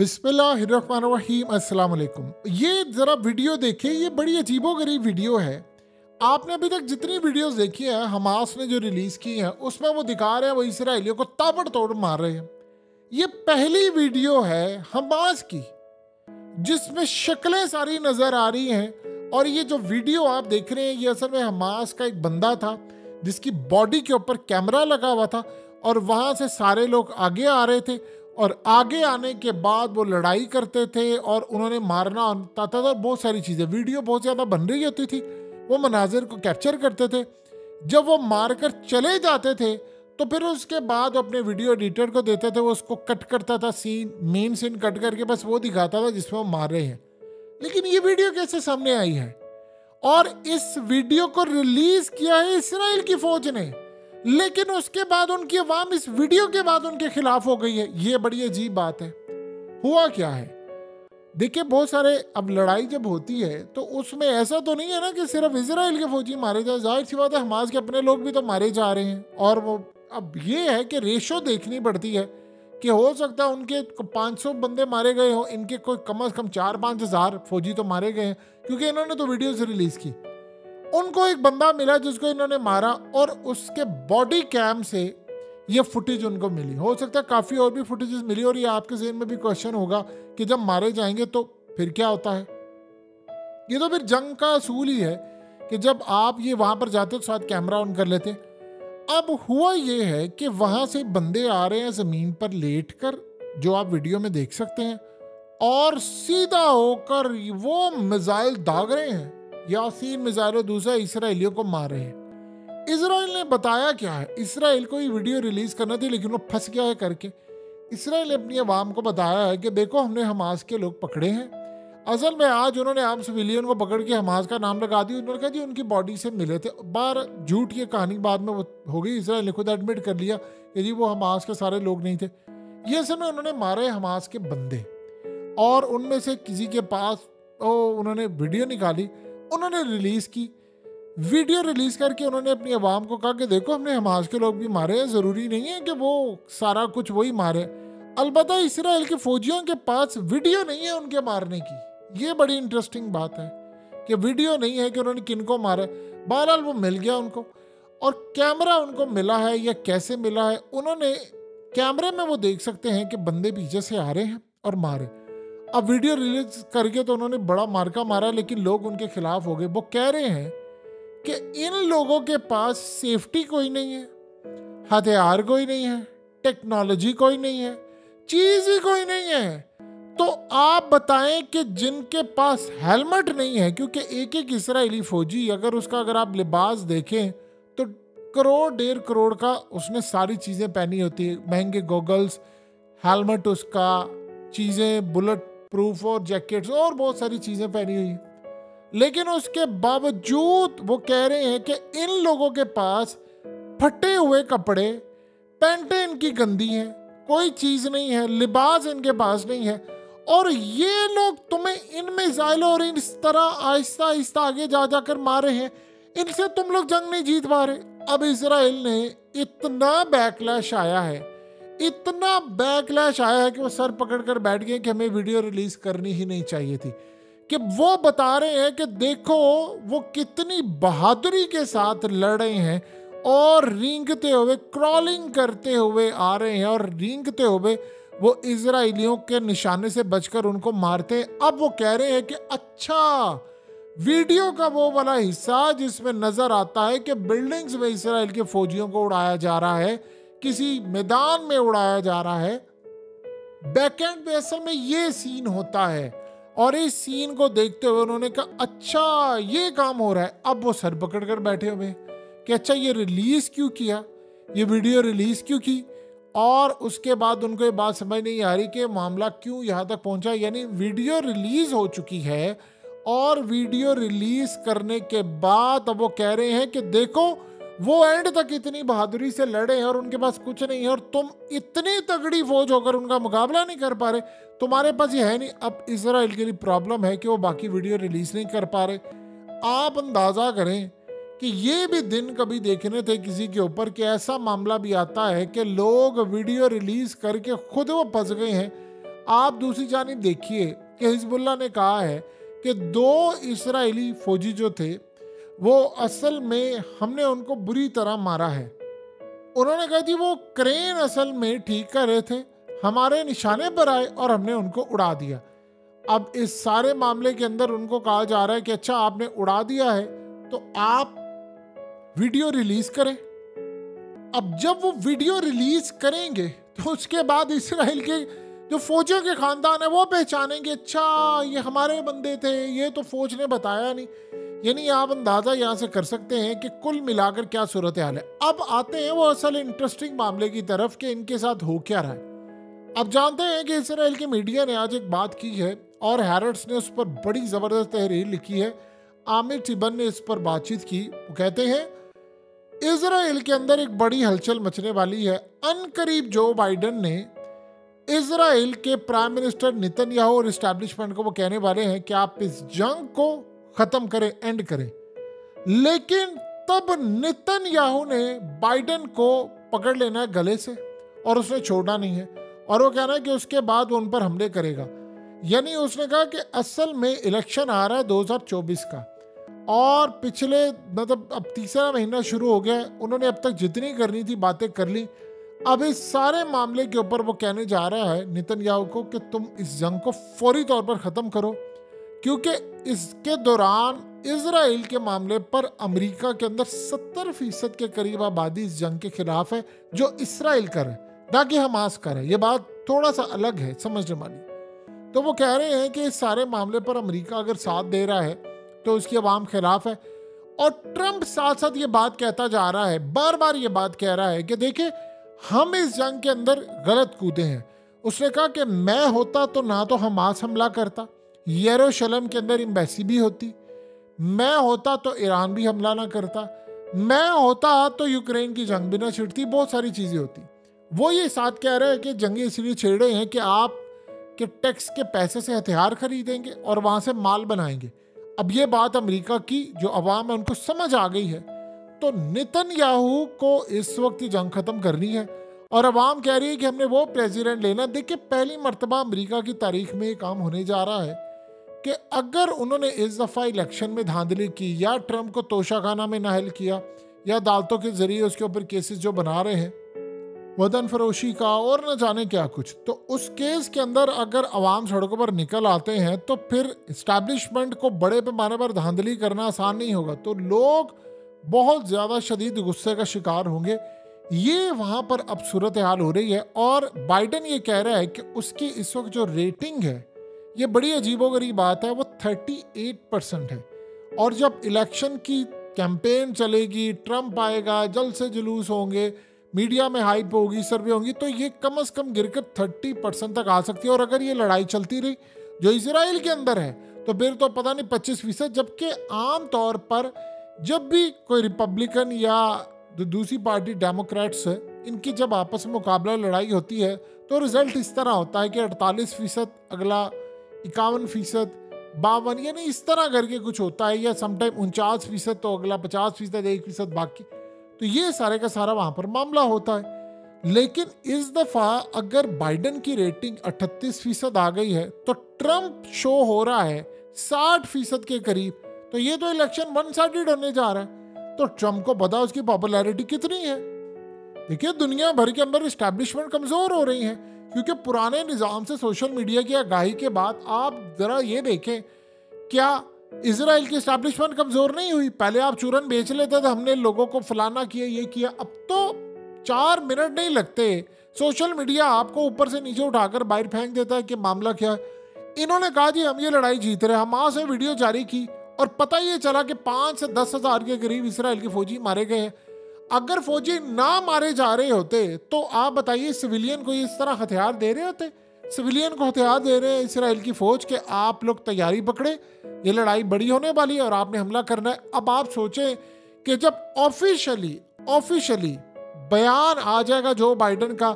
बिस्मिल्लाहिर्रहमानिर्रहीम अस्सलाम वालेकुम। ये ज़रा वीडियो देखिए, ये बड़ी अजीबोगरीब वीडियो है। आपने अभी तक जितनी वीडियोस देखी हैं हमास ने जो रिलीज़ की हैं उसमें वो दिखा रहे हैं वो इसराइलियों को ताबड़तोड़ मार रहे हैं। ये पहली वीडियो है हमास की जिसमें शक्लें सारी नज़र आ रही हैं। और ये जो वीडियो आप देख रहे हैं ये असल में हमास का एक बंदा था जिसकी बॉडी के ऊपर कैमरा लगा हुआ था और वहाँ से सारे लोग आगे आ रहे थे और आगे आने के बाद वो लड़ाई करते थे और उन्होंने मारना होता था। तो बहुत सारी चीज़ें वीडियो बहुत ज़्यादा बन रही होती थी, वो मनाजिर को कैप्चर करते थे। जब वो मारकर चले जाते थे तो फिर उसके बाद अपने वीडियो एडिटर को देते थे, वो उसको कट करता था, मेन सीन कट करके बस वो दिखाता था जिसमें वो मार रहे हैं। लेकिन ये वीडियो कैसे सामने आई है? और इस वीडियो को रिलीज किया है इसराइल की फौज ने, लेकिन उसके बाद उनकी आवाम इस वीडियो के बाद उनके खिलाफ हो गई है। ये बड़ी अजीब बात है। हुआ क्या है देखिए, बहुत सारे अब लड़ाई जब होती है तो उसमें ऐसा तो नहीं है ना कि सिर्फ इसराइल के फौजी मारे जाए, जाहिर सी बात है हमास के अपने लोग भी तो मारे जा रहे हैं। और वो अब ये है कि रेशो देखनी पड़ती है कि हो सकता है उनके 500 बंदे मारे गए हों, इनके कोई कम से कम 4-5 हज़ार फौजी तो मारे गए हैं क्योंकि इन्होंने तो वीडियोस रिलीज की। उनको एक बंदा मिला जिसको इन्होंने मारा और उसके बॉडी कैम से ये फुटेज उनको मिली। हो सकता है काफ़ी और भी फुटेजेस मिली। और ये आपके ज़हन में भी क्वेश्चन होगा कि जब मारे जाएंगे तो फिर क्या होता है। ये तो फिर जंग का असूल ही है कि जब आप ये वहाँ पर जाते तो साथ कैमरा ऑन कर लेते। अब हुआ ये है कि वहाँ से बंदे आ रहे हैं ज़मीन पर लेट कर, जो आप वीडियो में देख सकते हैं, और सीधा होकर वो मिसाइल दाग रहे हैं। यासीन मिसाइल और दूसरा इसराइलियों को मार रहे हैं। इसराइल ने बताया क्या है, इसराइल को ये वीडियो रिलीज करना थी लेकिन वो फंस गया है करके। इसराइल ने अपनी आवाम को बताया है कि देखो हमने हमास के लोग पकड़े हैं। असल में आज उन्होंने आम सिविलियन को पकड़ के हमास का नाम लगा दिया। उन्होंने कहा जी उनकी बॉडी से मिले थे। बार झूठ ये कहानी बाद में वो हो गई। इसराइल ने खुद एडमिट कर लिया कि जी वो हमास के सारे लोग नहीं थे। ये असल में उन्होंने मारे हमास के बंदे और उनमें से किसी के पास उन्होंने वीडियो निकाली, उन्होंने रिलीज की। वीडियो रिलीज करके उन्होंने अपनी आवाम को कहा कि देखो हमने हमास के लोग भी मारे हैं, ज़रूरी नहीं है कि वो सारा कुछ वही मारे। अलबत्ता इसराइल के फौजियों के पास वीडियो नहीं है उनके मारने की। ये बड़ी इंटरेस्टिंग बात है कि वीडियो नहीं है कि उन्होंने किनको मारा। बहरहाल वो मिल गया उनको और कैमरा उनको मिला है या कैसे मिला है, उन्होंने कैमरे में वो देख सकते हैं कि बंदे पीछे से आ रहे हैं और मारे। अब वीडियो रिलीज करके तो उन्होंने बड़ा मार्का मारा लेकिन लोग उनके खिलाफ हो गए। वो कह रहे हैं कि इन लोगों के पास सेफ्टी कोई नहीं है, हथियार कोई नहीं है, टेक्नोलॉजी कोई नहीं है, चीज ही कोई नहीं है। तो आप बताएं कि जिनके पास हेलमेट नहीं है, क्योंकि एक एक इसराइली फौजी अगर आप लिबास देखें तो करोड़ 1.5 करोड़ का उसने सारी चीज़ें पहनी होती है, महंगे गॉगल्स, हेलमेट, उसका चीज़ें, बुलेट प्रूफ और जैकेट्स और बहुत सारी चीज़ें पहनी हुई हैं। लेकिन उसके बावजूद वो कह रहे हैं कि इन लोगों के पास फटे हुए कपड़े, पैंटें इनकी गंदी हैं, कोई चीज़ नहीं है, लिबास इनके पास नहीं है, और ये लोग तुम्हें इन मिसाइलों और इस तरह आहिस्ता आहिस्ता आगे जा जाकर मारे हैं, इनसे तुम लोग जंग नहीं जीत पा रहे। अब इसराइल ने इतना बैकलैश आया है, इतना बैकलैश आया है कि वो सर पकड़कर बैठ गए कि हमें वीडियो रिलीज करनी ही नहीं चाहिए थी। कि वो बता रहे हैं कि देखो वो कितनी बहादुरी के साथ लड़ रहे हैं और रेंगते हुए, क्रॉलिंग करते हुए आ रहे हैं और रेंगते हुए वो इजराइलियों के निशाने से बचकर उनको मारते हैं। अब वो कह रहे हैं कि अच्छा, वीडियो का वो वाला हिस्सा जिसमें नजर आता है कि बिल्डिंग्स में इसराइल के फौजियों को उड़ाया जा रहा है, किसी मैदान में उड़ाया जा रहा है, बैकएंड पे असल में ये सीन होता है। और इस सीन को देखते हुए उन्होंने कहा अच्छा ये काम हो रहा है। अब वो सर पकड़ कर बैठे हुए कि अच्छा ये रिलीज क्यों किया, ये वीडियो रिलीज क्यों की। और उसके बाद उनको ये बात समझ नहीं आ रही कि मामला क्यों यहाँ तक पहुँचा। यानी वीडियो रिलीज हो चुकी है और वीडियो रिलीज करने के बाद अब वो कह रहे हैं कि देखो वो एंड तक इतनी बहादुरी से लड़े हैं और उनके पास कुछ नहीं है और तुम इतनी तगड़ी फौज होकर उनका मुकाबला नहीं कर पा रहे, तुम्हारे पास ये है नहीं। अब इसराइल के लिए प्रॉब्लम है कि वो बाकी वीडियो रिलीज नहीं कर पा रहे। आप अंदाजा करें कि ये भी दिन कभी देखने थे किसी के ऊपर कि ऐसा मामला भी आता है कि लोग वीडियो रिलीज करके खुद वो फंस गए हैं। आप दूसरी जानिब देखिए कि हिजबुल्लाह ने कहा है कि 2 इस्राएली फौजी जो थे वो असल में हमने उनको बुरी तरह मारा है। उन्होंने कहा जी वो क्रेन असल में ठीक कर रहे थे, हमारे निशाने पर आए और हमने उनको उड़ा दिया। अब इस सारे मामले के अंदर उनको कहा जा रहा है कि अच्छा आपने उड़ा दिया है तो आप वीडियो रिलीज करें। अब जब वो वीडियो रिलीज करेंगे तो उसके बाद इसराइल के जो फौजियों के खानदान है वो पहचानेंगे, अच्छा ये हमारे बंदे थे, ये तो फौज ने बताया नहीं। यानी आप अंदाजा यहाँ से कर सकते हैं कि कुल मिलाकर क्या सूरत हाल है। अब आते हैं वो असल इंटरेस्टिंग मामले की तरफ कि इनके साथ हो क्या रहा है। अब जानते हैं कि इसराइल की मीडिया ने आज एक बात की है और हैरेट्स ने उस पर बड़ी ज़बरदस्त तहरीर लिखी है। आमिर टिबन ने इस पर बातचीत की। वो कहते हैं इजराइल के अंदर एक बड़ी हलचल मचने वाली है। अनकरीब जो बाइडन ने इजराइल के प्राइम मिनिस्टर नेतन्याहू और इस्टेब्लिशमेंट को वो कहने वाले हैं कि आप इस जंग को खत्म करें, एंड करें। लेकिन तब नेतन्याहू ने बाइडन को पकड़ लेना है गले से और उसने छोड़ना नहीं है और वो कहना है कि उसके बाद वो उन पर हमले करेगा। यानी उसने कहा कि असल में इलेक्शन आ रहा है 2024 का और पिछले मतलब अब तीसरा महीना शुरू हो गया है। उन्होंने अब तक जितनी करनी थी बातें कर ली। अब इस सारे मामले के ऊपर वो कहने जा रहा है नेतन्याहू को कि तुम इस जंग को फौरी तौर पर ख़त्म करो, क्योंकि इसके दौरान इजराइल के मामले पर अमेरिका के अंदर 70% के करीब आबादी इस जंग के खिलाफ है जो इसराइल कर है, ना कि हमास कर है। ये बात थोड़ा सा अलग है समझने वाली। तो वो कह रहे हैं कि इस सारे मामले पर अमेरिका अगर साथ दे रहा है तो उसकी आवाम खिलाफ है। और ट्रंप साथ साथ ये बात कहता जा रहा है, बार बार ये बात कह रहा है कि देखिए हम इस जंग के अंदर गलत कूदे हैं। उसने कहा कि मैं होता तो ना तो हमास हमला करता, यरूशलेम के अंदर एम्बेसी भी होती, मैं होता तो ईरान भी हमला ना करता, मैं होता तो यूक्रेन की जंग भी ना छिड़ती, बहुत सारी चीज़ें होती। वो ये साथ कह रहे हैं कि जंगें इसलिए छेड़े हैं कि आप के टैक्स के पैसे से हथियार खरीदेंगे और वहाँ से माल बनाएंगे। अब ये बात अमेरिका की जो अवाम है उनको समझ आ गई है। तो नेतन्याहू को इस वक्त ही जंग खत्म करनी है और अवाम कह रही है कि हमने वो प्रेसिडेंट लेना। देखिए पहली मर्तबा अमेरिका की तारीख में ये काम होने जा रहा है कि अगर उन्होंने इस दफ़ा इलेक्शन में धांधली की या ट्रंप को तोशाखाना में नाहल किया या अदालतों के जरिए उसके ऊपर केसेस जो बना रहे हैं वतन फरोशी का और न जाने क्या कुछ, तो उस केस के अंदर अगर अवाम सड़कों पर निकल आते हैं तो फिर इस्टेब्लिशमेंट को बड़े पैमाने पर धांधली करना आसान नहीं होगा। तो लोग बहुत ज़्यादा शदीद गुस्से का शिकार होंगे। ये वहाँ पर अब सूरत हाल हो रही है और बाइडन ये कह रहा है कि उसकी इस वक्त जो रेटिंग है ये बड़ी अजीबोगरीब बात है, वो 38% है। और जब इलेक्शन की कैंपेन चलेगी, ट्रंप आएगा, जल्द से जुलूस होंगे, मीडिया में हाइप होगी, सर्वे होंगी, तो ये कम से कम गिरकर 30% तक आ सकती है। और अगर ये लड़ाई चलती रही जो इजराइल के अंदर है तो फिर तो पता नहीं 25%। जबकि आम तौर पर जब भी कोई रिपब्लिकन या दूसरी पार्टी डेमोक्रेट्स है इनकी जब आपस में मुकाबला लड़ाई होती है तो रिजल्ट इस तरह होता है कि 48%, अगला 51%, 52, यानी इस तरह करके कुछ होता है, या समटाइम 49% तो अगला 50%, 1% बाकी। तो ये सारे का सारा वहाँ पर मामला होता है। लेकिन इस दफ़ा अगर बाइडन की रेटिंग 38% आ गई है तो ट्रंप शो हो रहा है 60% के करीब, तो ये तो इलेक्शन वन साइडेड होने जा रहा है। तो ट्रंप को पता उसकी पॉपुलैरिटी कितनी है। देखिए दुनिया भर के अंदर इस्टेब्लिशमेंट कमज़ोर हो रही है क्योंकि पुराने निज़ाम से सोशल मीडिया की आगाही के बाद आप ज़रा ये देखें, क्या इजराइल की एस्टैब्लिशमेंट कमजोर नहीं हुई? पहले आप चूरन बेच लेते थे, हमने लोगों को फलाना किया, ये किया। अब तो 4 मिनट नहीं लगते, सोशल मीडिया आपको ऊपर से नीचे उठाकर बाहर फेंक देता है कि मामला क्या है। इन्होंने कहा जी हम ये लड़ाई जीत रहे हैं, हमास ने वीडियो जारी की और पता ये चला कि 5 से 10 हज़ार के करीब इसराइल के फौजी मारे गए हैं। अगर फौजी ना मारे जा रहे होते तो आप बताइए सिविलियन को इस तरह हथियार दे रहे होते? सिविलियन को हथियार दे रहे हैं इसराइल की फौज के आप लोग तैयारी पकड़े, ये लड़ाई बड़ी होने वाली है और आपने हमला करना है। अब आप सोचें कि जब ऑफिशियली बयान आ जाएगा जो बाइडन का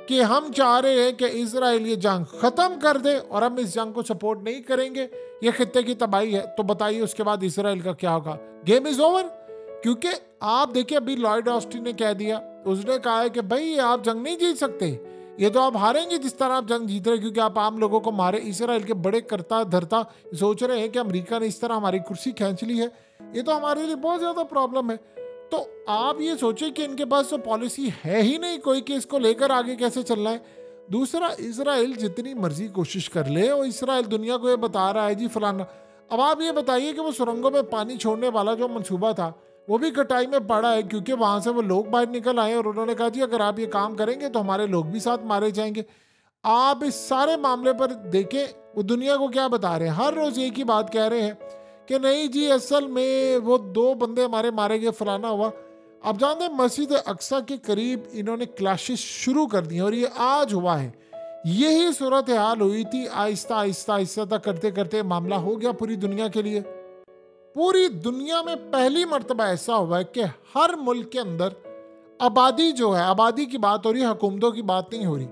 कि हम चाह रहे हैं कि इजराइल ये जंग खत्म कर दे और हम इस जंग को सपोर्ट नहीं करेंगे, ये खित्ते की तबाही है, तो बताइए उसके बाद इजराइल का क्या होगा? Game is over. क्योंकि आप देखिए अभी लॉयड ऑस्टिन ने कह दिया, उसने कहा है कि भाई आप जंग नहीं जीत सकते, ये तो आप हारेंगे जिस तरह आप जंग जीत रहे, क्योंकि आप आम लोगों को मारे। इसराइल के बड़े करता धरता सोच रहे हैं कि अमेरिका ने इस तरह हमारी कुर्सी खींच ली है, ये तो हमारे लिए बहुत ज़्यादा प्रॉब्लम है। तो आप ये सोचें कि इनके पास तो पॉलिसी है ही नहीं कोई कि इसको लेकर आगे कैसे चलना है। दूसरा, इसराइल जितनी मर्जी कोशिश कर ले, और इसराइल दुनिया को ये बता रहा है जी फलाना। अब आप ये बताइए कि वो सुरंगों में पानी छोड़ने वाला जो मंसूबा था वो भी कटाई में पड़ा है, क्योंकि वहां से वो लोग बाहर निकल आए और उन्होंने कहा जी अगर आप ये काम करेंगे तो हमारे लोग भी साथ मारे जाएंगे। आप इस सारे मामले पर देखें वो दुनिया को क्या बता रहे हैं, हर रोज एक ही बात कह रहे हैं कि नहीं जी असल में वो 2 बंदे हमारे मारे गए, फलाना हुआ। आप जानते हैं मस्जिद अक्सा के करीब इन्होंने क्लैशेस शुरू कर दिए और ये आज हुआ है। यही सूरत हाल हुई थी, आहिस्ता आहिस्ता आहिस्ता तक करते करते मामला हो गया पूरी दुनिया के लिए। पूरी दुनिया में पहली मर्तबा ऐसा हुआ है कि हर मुल्क के अंदर आबादी जो है, आबादी की बात हो रही है, हुकूमतों की बात नहीं हो रही।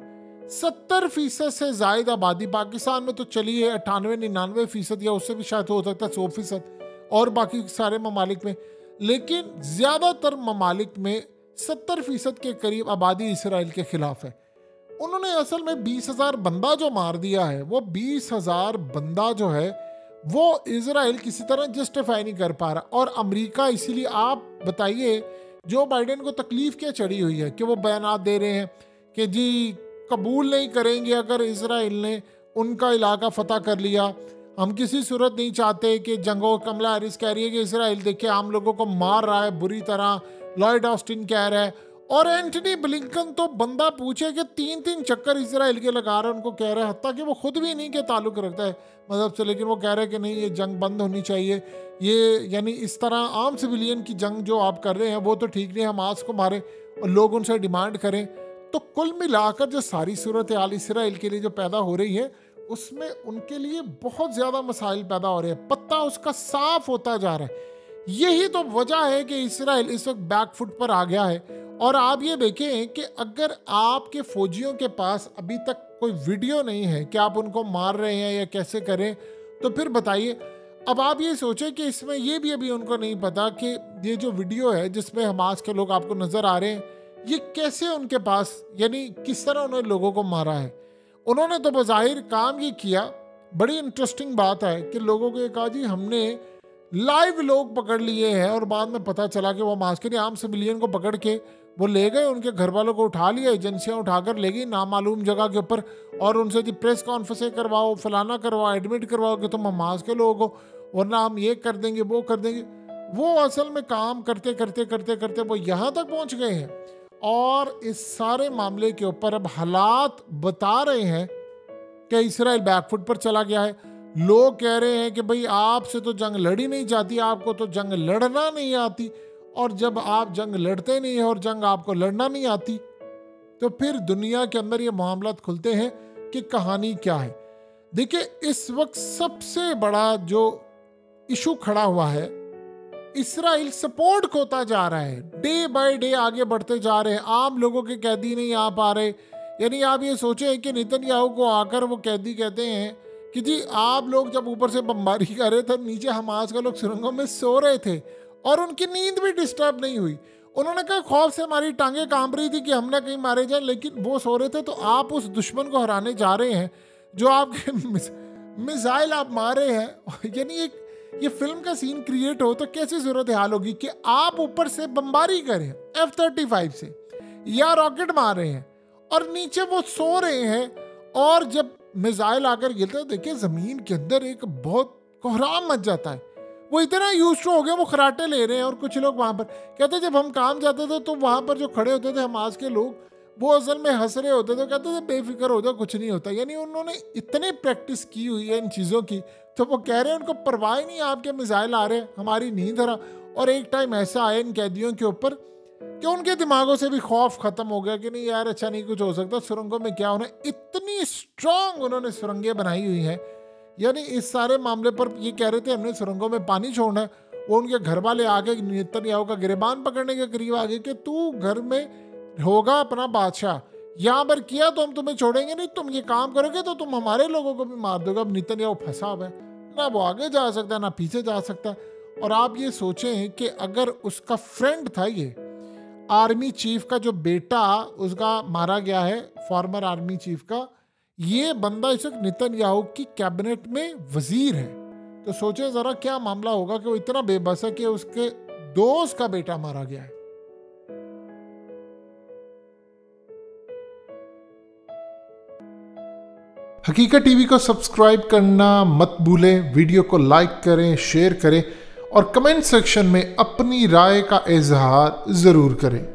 70% से ज्यादा आबादी पाकिस्तान में तो चली है 98-99% या उससे भी शायद हो सकता है 100%, और बाकी सारे ममालिक में। लेकिन ज्यादातर ममालिक में 70% के करीब आबादी इसराइल के खिलाफ है। उन्होंने असल में 20,000 बंदा जो मार दिया है, वो 20,000 बंदा जो है वो इजराइल किसी तरह जस्टिफाई नहीं कर पा रहा। और अमेरिका, इसीलिए आप बताइए जो बाइडेन को तकलीफ क्या चढ़ी हुई है कि वो बयान दे रहे हैं कि जी कबूल नहीं करेंगे अगर इजराइल ने उनका इलाका फतह कर लिया, हम किसी सूरत नहीं चाहते कि जंगों। कमला हैरिस कह रही है कि इजराइल देखिए आम लोगों को मार रहा है बुरी तरह, लॉयड ऑस्टिन कह रहा है, और एंटनी ब्लिंकन तो बंदा पूछे कि 3-3 चक्कर इजराइल के लगा रहे हैं, उनको कह रहे हैं, हत्ता कि वो खुद भी नहीं के ताल्लुक रखता है मजहब से, लेकिन वो कह रहे हैं कि नहीं ये जंग बंद होनी चाहिए। ये यानी इस तरह आम सिविलियन की जंग जो आप कर रहे हैं वो तो ठीक नहीं, हमास को मारे और लोग उनसे डिमांड करें। तो कुल मिलाकर जो सारी सूरत हाल इसराइल के लिए जो पैदा हो रही है उसमें उनके लिए बहुत ज़्यादा मसाइल पैदा हो रहे हैं, पत्ता उसका साफ होता जा रहा है। यही तो वजह है कि इसराइल इस वक्त बैकफुट पर आ गया है। और आप ये देखें कि अगर आपके फौजियों के पास अभी तक कोई वीडियो नहीं है कि आप उनको मार रहे हैं या कैसे करें, तो फिर बताइए। अब आप ये सोचें कि इसमें ये भी अभी उनको नहीं पता कि ये जो वीडियो है जिसमें हमास के लोग आपको नज़र आ रहे हैं, ये कैसे उनके पास, यानी किस तरह उन्होंने लोगों को मारा है। उन्होंने तो बज़ाहिर काम ये किया, बड़ी इंटरेस्टिंग बात है कि लोगों को ये कहा जी हमने लाइव लोग पकड़ लिए हैं, और बाद में पता चला कि वो हमास के आम सिविलियन को पकड़ के वो ले गए, उनके घर वालों को उठा लिया, एजेंसियां उठाकर ले गई नामालूम जगह के ऊपर, और उनसे जी प्रेस कॉन्फ्रेंसें करवाओ, फलाना करवाओ, एडमिट करवाओ कि तुम हमास के लोग हो, वरना हम ये कर देंगे वो कर देंगे। वो असल में काम करते करते करते करते वो यहाँ तक पहुँच गए हैं। और इस सारे मामले के ऊपर अब हालात बता रहे हैं कि इसराइल बैकफुट पर चला गया है। लोग कह रहे हैं कि भाई आपसे तो जंग लड़ी नहीं जाती, आपको तो जंग लड़ना नहीं आती, और जब आप जंग लड़ते नहीं हैं और जंग आपको लड़ना नहीं आती तो फिर दुनिया के अंदर ये मामलात खुलते हैं कि कहानी क्या है। देखिए इस वक्त सबसे बड़ा जो इशू खड़ा हुआ है, इसराइल सपोर्ट खोता जा रहा है, डे बाय डे आगे बढ़ते जा रहे हैं, आम लोगों के कैदी नहीं आ पा रहे। यानी आप ये सोचें कि नेतन्याहू को आकर वो कैदी कहते हैं कि जी आप लोग जब ऊपर से बमबारी कर रहे थे, नीचे हमास के लोग सुरंगों में सो रहे थे और उनकी नींद भी डिस्टर्ब नहीं हुई। उन्होंने कहा खौफ से हमारी टांगें कांप रही थी कि हम ना कहीं मारे जाए, लेकिन वो सो रहे थे। तो आप उस दुश्मन को हराने जा रहे हैं जो आपके मिसाइल आप मारे हैं। यानी एक ये फिल्म का सीन क्रिएट हो तो कैसी सूरत हाल होगी कि आप ऊपर से बमबारी करें F-35 से या रॉकेट मार रहे हैं और नीचे वो सो रहे हैं, और जब मिसाइल आकर गिरता है देखिए जमीन के अंदर एक बहुत कोहराम मच जाता है। वो इतना यूज टू हो गया, वो खराटे ले रहे हैं। और कुछ लोग वहां पर कहते जब हम काम जाते थे तो वहां पर जो खड़े होते थे हमास के लोग, वो असल में हंस रहे होते थे, कहते थे बेफिक्र हो जाओ कुछ नहीं होता। यानी उन्होंने इतनी प्रैक्टिस की हुई है इन चीज़ों की, तो वो कह रहे हैं उनको परवाह नहीं, आपके मिसाइल आ रहे हैं, हमारी नींद हरा। और एक टाइम ऐसा आया इन कैदियों के ऊपर कि उनके दिमागों से भी खौफ खत्म हो गया कि नहीं यार अच्छा नहीं कुछ हो सकता, सुरंगों में क्या होना। इतनी स्ट्रांग उन्होंने सुरंगें बनाई हुई हैं। यानी इस सारे मामले पर ये कह रहे थे हमने सुरंगों में पानी छोड़ना है, वो उनके घर वाले आगे नेतन्याहू का गिरबान पकड़ने के करीब आ गए कि तू घर में होगा अपना बादशाह, यहाँ पर किया तो हम तुम्हें छोड़ेंगे नहीं, तुम ये काम करोगे तो तुम हमारे लोगों को भी मार दोगे। अब नेतन्याहू फंसा हुआ है, ना वो आगे जा सकता है ना पीछे जा सकता है। और आप ये सोचें कि अगर उसका फ्रेंड था ये, आर्मी चीफ का जो बेटा उसका मारा गया है, फॉर्मर आर्मी चीफ का, ये बंदा इस वक्त नेतन्याहू की कैबिनेट में वजीर है। तो सोचे जरा क्या मामला होगा कि वो इतना बेबस है कि उसके दोस्त का बेटा मारा गया है। हकीकत टीवी को सब्सक्राइब करना मत भूलें, वीडियो को लाइक करें, शेयर करें और कमेंट सेक्शन में अपनी राय का इजहार जरूर करें।